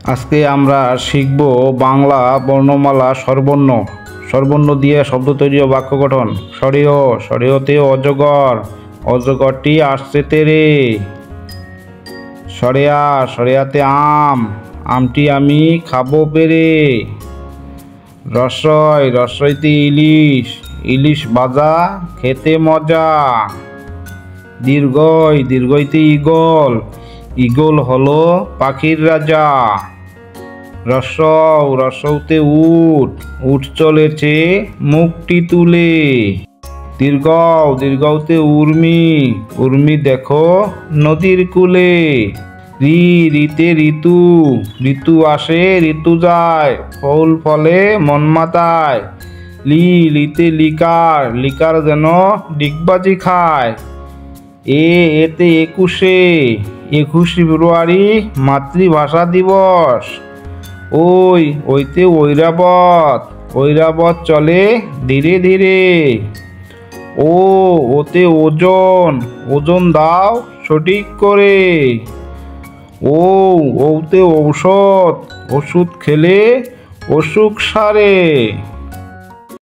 আজকে আমরা শিখব বাংলা বর্ণমালা স্বরবর্ণ। স্বরবর্ণ দিয়ে শব্দ তৈরি ও বাক্য গঠন। সরেয়, সরেয়তে অজগর, অজগরটি আসছে তেরে। সরেয়া, সরেয়াতে আম, আমটি আমি খাবো পেরে। রসয়, রসইতে ইলিশ, ইলিশ ভাজা খেতে মজা। দীর্ঘই, দীর্ঘইতে ঈগল, ঈগল হলো পাখির রাজা। রসৌ, রসৌতে উট, উট চলেছে মুখটি তুলে। দীর্ঘৌ, দীর্ঘৌতে উর্মি, উর্মি দেখো নদীর কূলে। ঋ, ঋতে ঋতু, ঋতু আসে ঋতু যায়, ফুল ফলে মন মাতায়। লি, লিতে লিকার, লিকার যেন ডিগবাজি খায়। এতে একুশে, 21 ফেব্রুয়ারি মাতৃভাষা দিবস। ওই, ওইতে ঐরাবত, ঐরাবত চলে ধীরে ধীরে। ওতে ওজন, ওজন দাও সঠিক করে। ওতে ঔষধ, ওষুধ খেলে অসুখ সারে।